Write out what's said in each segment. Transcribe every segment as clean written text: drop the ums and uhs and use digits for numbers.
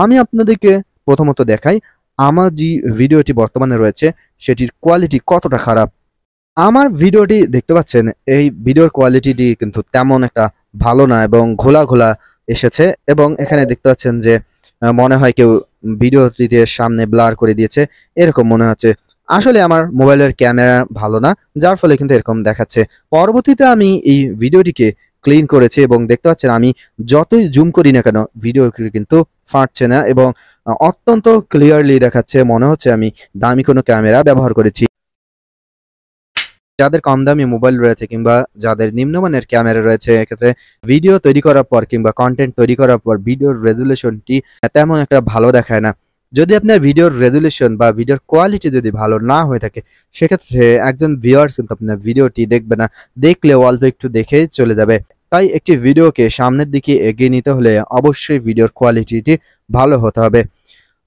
আমি আপনাদেরকে প্রথমত দেখাই আমার যে ভিডিওটি বর্তমানে রয়েছে সেটির কোয়ালিটি কতটা খারাপ। আমার ভিডিওটি দেখতে পাচ্ছেন, এই ভিডিওর কোয়ালিটিটি কিন্তু তেমন একটা ভালো না এবং ঘোলা ঘোলা এসেছে এবং এখানে দেখতে পাচ্ছেন যে মনে হয় কেউ ভিডিওটিতে সামনে ব্লার করে দিয়েছে, এরকম মনে হচ্ছে। আসলে আমার মোবাইলের ক্যামেরা ভালো না, যার ফলে কিন্তু এরকম দেখাচ্ছে। পরবর্তীতে আমি এই ভিডিওটিকে ক্লিন করেছি এবং দেখতে পাচ্ছেন আমি যতই জুম করি না কেন ভিডিও কিন্তু ফাটছে না এবং অত্যন্ত ক্লিয়ারলি দেখাচ্ছে, মনে হচ্ছে আমি দামি কোনো ক্যামেরা ব্যবহার করেছি। যাদের কম দামি মোবাইল রয়েছে কিংবা যাদের নিম্নমানের ক্যামেরা রয়েছে, এক্ষেত্রে ভিডিও তৈরি করার পর কিংবা কন্টেন্ট তৈরি করার পর ভিডিওর রেজুলেশনটি তেমন একটা ভালো দেখায় না। যদি আপনার ভিডিওর রেজুলেশন বা ভিডিওর কোয়ালিটি যদি ভালো না হয়ে থাকে, সেক্ষেত্রে একজন ভিউয়ার্স কিন্তু আপনার ভিডিওটি দেখবে না, দেখলে অল্প একটু দেখেই চলে যাবে। তাই একটি ভিডিওকে সামনের দিকে এগিয়ে নিতে হলে অবশ্যই ভিডিওর কোয়ালিটিটি ভালো হতে হবে।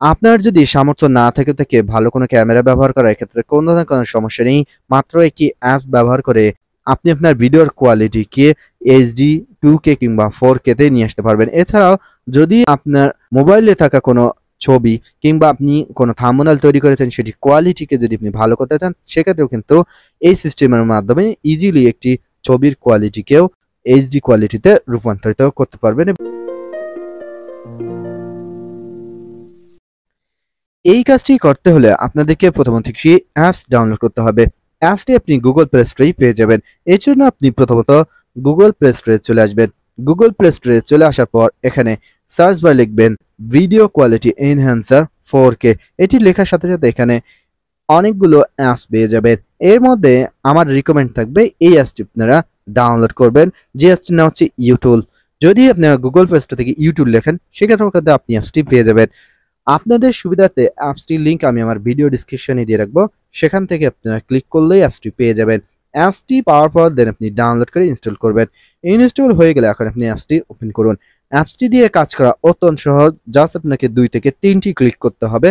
আপনার যদি সামর্থ্য না থেকে ভালো কোনো ক্যামেরা ব্যবহার করার ক্ষেত্রে কোনো না কোনো সমস্যা নেই। মাত্র একটি অ্যাপ ব্যবহার করে আপনি আপনার ভিডিওর কোয়ালিটিকে এইচডি 2K কিংবা 4K তে নিয়ে আসতে পারবেন। এছাড়াও যদি আপনার মোবাইলে থাকা কোনো ছবি কিংবা আপনি কোনো থাম্বনেল তৈরি করেছেন, সেটি কোয়ালিটিকে যদি আপনি ভালো করতে চান, সেক্ষেত্রেও কিন্তু এই সিস্টেমের মাধ্যমে ইজিলি একটি ছবির কোয়ালিটিকেও এইচডি কোয়ালিটিতে রূপান্তরিত করতে পারবেন। এই কাজটি করতে হলে আপনাদেরকে প্রথমত একটি অ্যাপস ডাউনলোড করতে হবে। অ্যাপসটি আপনি গুগল প্লে স্টোরেই পেয়ে যাবেন। এর জন্য আপনি প্রথমত গুগল প্লে স্টোরে চলে আসবেন। গুগল প্লে স্টোরে চলে আসার পর এখানে সার্চ বার লিখবেন ভিডিও কোয়ালিটি এনহ্যান্সার 4K। এটি লেখার সাথে সাথে এখানে অনেকগুলো অ্যাপস পেয়ে যাবেন। এর মধ্যে আমার রিকমেন্ড থাকবে এই অ্যাপসটি আপনারা ডাউনলোড করবেন, যে অ্যাপসটির নাম হচ্ছে ইউটুল। যদি আপনারা গুগল প্লে স্টোর থেকে ইউটুল লেখেন, সেক্ষেত্রে আপনি অ্যাপসটি পেয়ে যাবেন। আপনাদের সুবিধার্থে অ্যাপসটির লিঙ্ক আমি আমার ভিডিও ডিসক্রিপশনে দিয়ে রাখবো, সেখান থেকে আপনারা ক্লিক করলেই অ্যাপসটি পেয়ে যাবেন। অ্যাপসটি পাওয়ার পর দেন আপনি ডাউনলোড করে ইনস্টল করবেন। ইনস্টল হয়ে গেলে এখন আপনি অ্যাপসটি ওপেন করুন। অ্যাপসটি দিয়ে কাজ করা অত্যন্ত সহজ, জাস্ট আপনাকে 2 থেকে 3টি ক্লিক করতে হবে।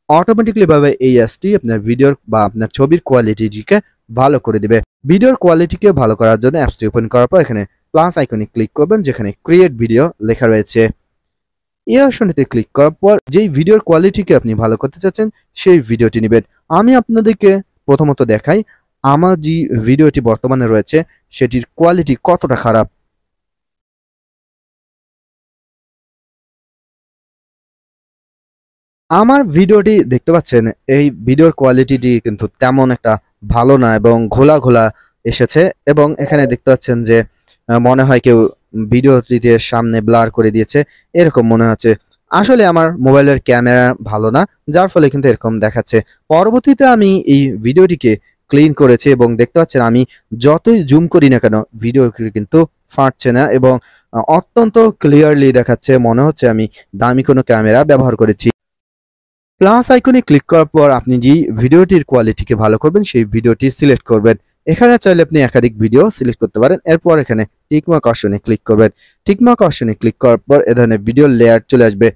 অটোমেটিকলি ভাবে এই অ্যাপসটি আপনার ভিডিওর বা আপনার ছবির কোয়ালিটিকে ভালো করে দিবে। ভিডিওর কোয়ালিটিকে ভালো করার জন্য অ্যাপসটি ওপেন করার পর এখানে প্লাস আইকনে ক্লিক করবেন, যেখানে ক্রিয়েট ভিডিও লেখা রয়েছে। এই অপশনটিতে ক্লিক করার পর যেই ভিডিওর কোয়ালিটিকে আপনি ভালো করতে চাচ্ছেন সেই ভিডিওটি নেবেন। আমি আপনাদেরকে প্রথমত দেখাই আমার যে ভিডিওটি বর্তমানে রয়েছে সেটির কোয়ালিটি কতটা খারাপ। আমার ভিডিওটি দেখতে পাচ্ছেন, এই ভিডিওর কোয়ালিটিটি কিন্তু তেমন একটা ভালো না এবং ঘোলা ঘোলা এসেছে এবং এখানে দেখতে পাচ্ছেন যে মনে হয় কেউ ভিডিওটিতে সামনে ব্লার করে দিয়েছে, এরকম মনে হচ্ছে। আসলে আমার মোবাইলের ক্যামেরা ভালো না, যার ফলে কিন্তু এরকম দেখাচ্ছে। পরবর্তীতে আমি এই ভিডিওটিকে ক্লিন করেছি এবং দেখতে পাচ্ছেন আমি যতই জুম করি না কেন ভিডিও কিন্তু ফাটছে না এবং অত্যন্ত ক্লিয়ারলি দেখাচ্ছে, মনে হচ্ছে আমি দামি কোনো ক্যামেরা ব্যবহার করেছি। প্লাস আইকনে ক্লিক করার পর আপনি যে ভিডিওটির কোয়ালিটিকে ভালো করবেন সেই ভিডিওটি সিলেক্ট করবেন। এখানে চাইলে আপনি একাধিক ভিডিও সিলেক্ট করতে পারেন। এরপর এখানে টিকমার্ক অপশনে ক্লিক করবেন। টিকমার্ক অপশনে ক্লিক করার পর এ ধরনের ভিডিও লেয়ার চলে আসবে।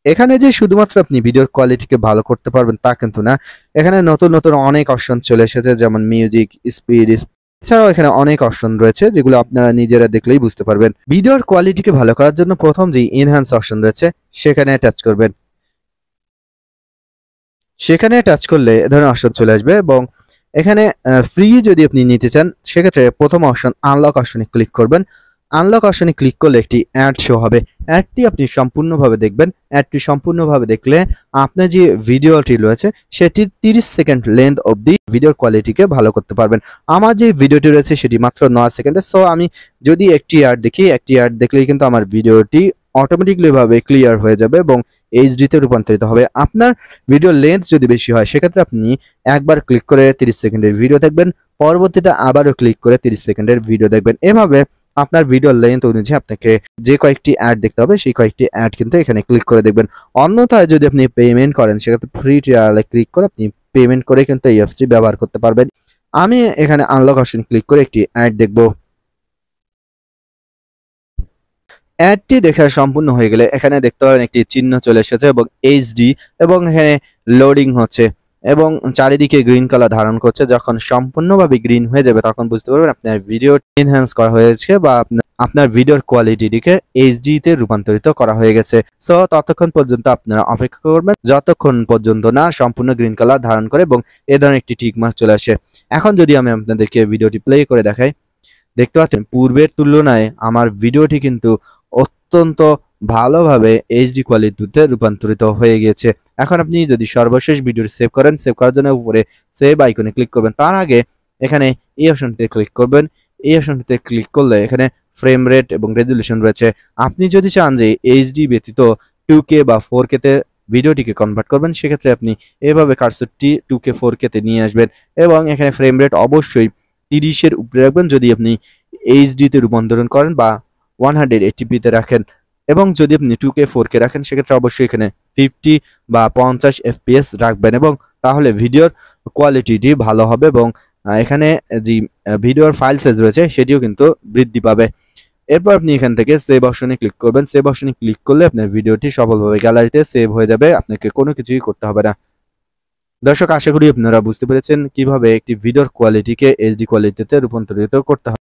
এখানে যে শুধুমাত্র আপনি ভিডিওর কোয়ালিটিকে ভালো করতে পারবেন তা কিন্তু না, এখানে নতুন নতুন অনেক অপশন চলে এসেছে, যেমন মিউজিক, স্পিড, এছাড়াও এখানে অনেক অপশন রয়েছে যেগুলো আপনারা নিজেরা দেখলেই বুঝতে পারবেন। ভিডিওর কোয়ালিটিকে ভালো করার জন্য প্রথম যে এনহ্যান্স অপশন রয়েছে সেখানে টাচ করবেন। সেখানে টাচ করলে এ ধরনের অপশন চলে আসবে এবং এখানে ফ্রি যদি আপনি নিতে চান, সেক্ষেত্রে প্রথম অপশন আনলক অপশনে ক্লিক করবেন। আনলক অপশনে ক্লিক করলে একটি অ্যাড শো হবে। অ্যাডটি আপনি সম্পূর্ণভাবে দেখবেন। অ্যাডটি সম্পূর্ণভাবে দেখলে আপনার যে ভিডিওটি রয়েছে সেটির 30 সেকেন্ড লেন্থ অবধি ভিডিওর কোয়ালিটিকে ভালো করতে পারবেন। আমার যে ভিডিওটি রয়েছে সেটি মাত্র 9 সেকেন্ডের। সো আমি যদি একটি অ্যাড দেখি, একটি অ্যাড দেখলেই কিন্তু আমার ভিডিওটি অটোমেটিকলি ভাবে ক্লিয়ার হয়ে যাবে এবং এইচডি তে রূপান্তরিত হবে। আপনার ভিডিও লেন্থ যদি বেশি হয়, সেক্ষেত্রে আপনি একবার ক্লিক করে 30 সেকেন্ডের ভিডিও দেখবেন, পরবর্তীতে আবারও ক্লিক করে 30 সেকেন্ডের ভিডিও দেখবেন। এভাবে আপনার ভিডিও লেন্থ অনুযায়ী আপনাকে যে কয়েকটি অ্যাড দেখতে হবে সেই কয়েকটি অ্যাড কিন্তু এখানে ক্লিক করে দেখবেন। অন্যথায় যদি আপনি পেমেন্ট করেন, সেক্ষেত্রে ফ্রি ট্রায়ালে ক্লিক করে আপনি পেমেন্ট করে কিন্তু এই অ্যাপসটি ব্যবহার করতে পারবেন। আমি এখানে আনলক অপশন ক্লিক করে একটি অ্যাড দেখব। অ্যাডটি দেখা সম্পূর্ণ হয়ে গেলে এখানে দেখতে পাবেন একটি চিহ্ন চলে এসেছে এবং এইচডি এবং এখানে লোডিং হচ্ছে এবং চারিদিকে গ্রিন কালার ধারণ করছে। যখন সম্পূর্ণভাবে গ্রিন হয়ে যাবে তখন বুঝতে পারবেন আপনার ভিডিও এনহ্যান্স করা হয়েছে বা আপনার আপনার ভিডিওর কোয়ালিটিটিকে এইচডি তে রূপান্তরিত করা হয়ে গেছে। সো ততক্ষণ পর্যন্ত আপনারা অপেক্ষা করবেন যতক্ষণ পর্যন্ত না সম্পূর্ণ গ্রিন কালার ধারণ করে এবং এ ধরনের একটি টিক মার্ক চলে আসে। এখন যদি আমি আপনাদেরকে ভিডিওটি প্লে করে দেখাই, দেখতে পাচ্ছেন পূর্বের তুলনায় আমার ভিডিওটি কিন্তু অত্যন্ত ভালোভাবে এইচডি কোয়ালিটিতে রূপান্তরিত হয়ে গিয়েছে। এখন আপনি যদি সর্বশেষ ভিডিওটি সেভ করেন, সেভ করার জন্য উপরে সেভ আইকনে ক্লিক করবেন। তার আগে এখানে এই অপশনটিতে ক্লিক করবেন। এই অপশনটিতে ক্লিক করলে এখানে ফ্রেম রেট এবং রেজুলেশন রয়েছে। আপনি যদি চান যে এইচডি ব্যতীত 2K বা 4K তে ভিডিওটিকে কনভার্ট করবেন, সেক্ষেত্রে আপনি এভাবে কার্সরটি 2K 4K তে নিয়ে আসবেন এবং এখানে ফ্রেম রেট অবশ্যই 30 এর উপরে রাখবেন যদি আপনি এইচডি তে রূপান্তরণ করেন বা 180p তে রাখেন। এবং যদি আপনি 2K 4K রাখেন সেক্ষেত্রে অবশ্যই এখানে 50 বা 50 FPS রাখবেন এবং তাহলে ভিডিওর কোয়ালিটিটি ভালো হবে এবং এখানে যে ভিডিওর ফাইল সাইজ রয়েছে সেটিও কিন্তু বৃদ্ধি পাবে। এরপর আপনি এখান থেকে সেভ অপশনে ক্লিক করবেন। সেভ অপশনে ক্লিক করলে আপনার ভিডিওটি সফলভাবে গ্যালারিতে সেভ হয়ে যাবে, আপনাকে কোনো কিছুই করতে হবে না। দর্শক, আশা করি আপনারা বুঝতে পেরেছেন কিভাবে একটি ভিডিওর কোয়ালিটিকে এইচডি কোয়ালিটিতে রূপান্তরিত করতে হবে।